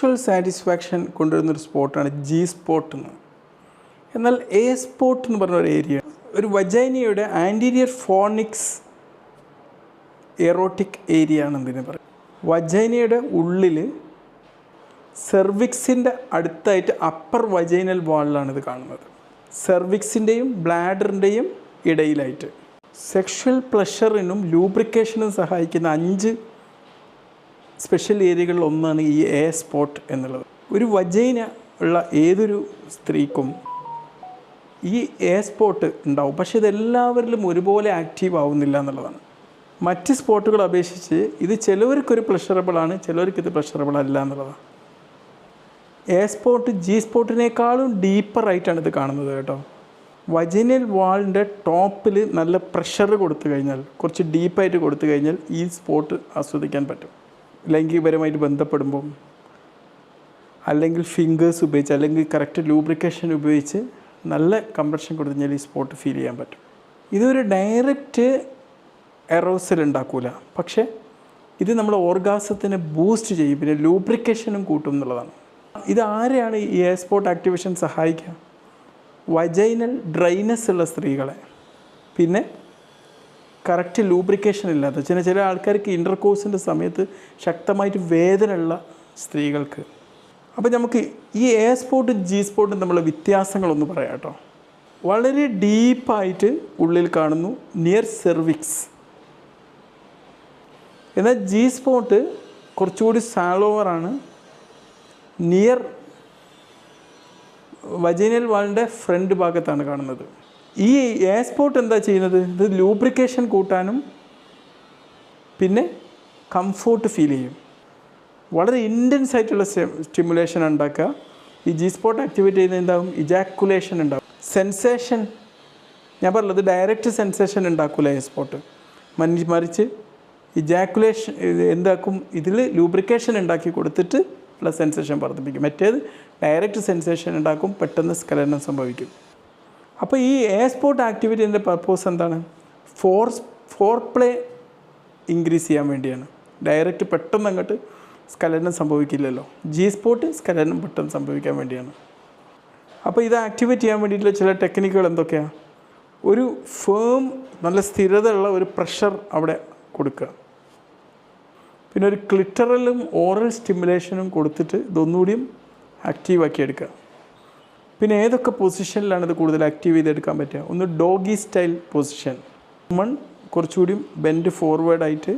Sexual satisfaction കൊണ്ടുവരുന്നൊരു സ്പോട്ടാണ് G spot എന്ന്. എന്നാൽ എ സ്പോട്ട് എന്ന് പറഞ്ഞ ഒരു ഏരിയ, ഒരു വജൈനയുടെ ആൻറ്റീരിയർ ഫോണിക്സ് എറോട്ടിക് ഏരിയ ആണെന്ന് പറയും. വജൈനയുടെ ഉള്ളിൽ സെർവിക്സിൻ്റെ അടുത്തായിട്ട് അപ്പർ വജൈനൽ വാളിലാണ് ഇത് കാണുന്നത്. സെർവിക്സിൻ്റെയും ബ്ലാഡറിൻ്റെയും ഇടയിലായിട്ട് സെക്ഷൽ പ്ലഷറിനും ലൂബ്രിക്കേഷനും സഹായിക്കുന്ന 5 സ്പെഷ്യൽ ഏരിയകളിൽ ഒന്നാണ് ഈ എ സ്പോട്ട് എന്നുള്ളത്. ഒരു വജൈന ഉള്ള ഏതൊരു സ്ത്രീക്കും ഈ എ സ്പോട്ട് ഉണ്ടാവും. പക്ഷേ ഇതെല്ലാവരിലും ഒരുപോലെ ആക്റ്റീവ് ആവുന്നില്ല എന്നുള്ളതാണ്. മറ്റ് സ്പോട്ടുകൾ അപേക്ഷിച്ച് ഇത് ചിലവർക്കൊരു പ്ലഷറബിളാണ്, ചിലവർക്ക് ഇത് പ്ലഷറബിൾ അല്ല എന്നുള്ളതാണ്. എ സ്പോട്ട് ജി സ്പോട്ടിനേക്കാളും ഡീപ്പറായിട്ടാണ് ഇത് കാണുന്നത് കേട്ടോ. വജൈനൽ വാളിൻ്റെ ടോപ്പിൽ നല്ല പ്രഷർ കൊടുത്തു കഴിഞ്ഞാൽ, കുറച്ച് ഡീപ്പായിട്ട് കൊടുത്തു കഴിഞ്ഞാൽ ഈ സ്പോട്ട് ആസ്വദിക്കാൻ പറ്റും. ലൈംഗികപരമായിട്ട് ബന്ധപ്പെടുമ്പം, അല്ലെങ്കിൽ ഫിംഗേഴ്സ് ഉപയോഗിച്ച്, അല്ലെങ്കിൽ കറക്റ്റ് ലൂബ്രിക്കേഷൻ ഉപയോഗിച്ച് നല്ല കംപ്രഷൻ കൊടുത്തു കഴിഞ്ഞാൽ ഈ സ്പോട്ട് ഫീൽ ചെയ്യാൻ പറ്റും. ഇതൊരു ഡയറക്റ്റ് എറോസൽ ഉണ്ടാക്കില്ല, പക്ഷേ ഇത് നമ്മുടെ ഓർഗാസത്തിനെ ബൂസ്റ്റ് ചെയ്യും, പിന്നെ ലൂബ്രിക്കേഷനും കൂട്ടും എന്നുള്ളതാണ്. ഇത് ആരെയാണ് ഈ എ സ്പോട്ട് ആക്ടിവേഷൻ സഹായിക്കുക? വജൈനൽ ഡ്രൈനസ് ഉള്ള സ്ത്രീകളെ, പിന്നെ കറക്റ്റ് ലൂബ്രിക്കേഷൻ ഇല്ലാത്ത ചില ആൾക്കാർക്ക് ഇൻ്റർകോഴ്സിൻ്റെ സമയത്ത് ശക്തമായിട്ട് വേദന ഉള്ള സ്ത്രീകൾക്ക്. അപ്പോൾ നമുക്ക് ഈ എ സ്പോട്ടും ജി സ്പോട്ടും തമ്മിലുള്ള വ്യത്യാസങ്ങളൊന്ന് പറയാം കേട്ടോ. വളരെ ഡീപ്പായിട്ട് ഉള്ളിൽ കാണുന്നു, നിയർ സെർവിക്സ്. എന്നാൽ ജി സ്പോട്ട് കുറച്ചുകൂടി സാലോവറാണ്, നിയർ വജൈനൽ വാളിൻ്റെ ഫ്രണ്ട് ഭാഗത്താണ് കാണുന്നത്. ഈ എ സ്പോട്ട് എന്താ ചെയ്യുന്നത്? ഇത് ലൂബ്രിക്കേഷൻ കൂട്ടാനും പിന്നെ കംഫോർട്ട് ഫീൽ ചെയ്യും. വളരെ ഇൻറ്റൻസ് ആയിട്ടുള്ള സ്റ്റിമുലേഷൻ ഉണ്ടാക്കുക. ഈ ജി സ്പോട്ട് ആക്ടിവേറ്റ് ചെയ്യുന്നത് എന്താകും? ഇജാക്കുലേഷൻ ഉണ്ടാകും. സെൻസേഷൻ, ഞാൻ പറഞ്ഞത് ഡയറക്റ്റ് സെൻസേഷൻ ഉണ്ടാക്കില്ല എ സ്പോട്ട്, മറിച്ച് ഇജാക്കുലേഷൻ എന്താക്കും? ഇതിൽ ലൂബ്രിക്കേഷൻ ഉണ്ടാക്കി കൊടുത്തിട്ട് പ്ലസ് സെൻസേഷൻ വർദ്ധിപ്പിക്കും. മറ്റേത് ഡയറക്റ്റ് സെൻസേഷൻ ഉണ്ടാക്കും, പെട്ടെന്ന് സ്ഖലനം സംഭവിക്കും. അപ്പോൾ ഈ എ സ്പോട്ട് ആക്ടിവിറ്റീൻ്റെ പർപ്പസ് എന്താണ്? ഫോർ പ്ലേ ഇൻക്രീസ് ചെയ്യാൻ വേണ്ടിയാണ്. ഡയറക്റ്റ് പെട്ടെന്ന് അങ്ങോട്ട് സ്ഖലനം സംഭവിക്കില്ലല്ലോ. ജി സ്പോട്ട് സ്ഖലനം പെട്ടെന്ന് സംഭവിക്കാൻ വേണ്ടിയാണ്. അപ്പോൾ ഇത് ആക്ടിവേറ്റ് ചെയ്യാൻ വേണ്ടിയിട്ടുള്ള ചില ടെക്നിക്കുകൾ എന്തൊക്കെയാണ്? ഒരു ഫേം, നല്ല സ്ഥിരത ഉള്ള ഒരു പ്രഷർ അവിടെ കൊടുക്കുക. പിന്നെ ഒരു ക്ലിറ്ററലും ഓറൽ സ്റ്റിമുലേഷനും കൊടുത്തിട്ട് ഇതൊന്നുകൂടിയും ആക്റ്റീവാക്കി എടുക്കുക. പിന്നെ ഏതൊക്കെ പൊസിഷനിലാണ് ഇത് കൂടുതൽ ആക്റ്റീവ് ചെയ്തെടുക്കാൻ പറ്റുക? ഒന്ന് ഡോഗി സ്റ്റൈൽ പൊസിഷൻ, കുറച്ചുകൂടിയും ബെൻഡ് ഫോർവേഡായിട്ട്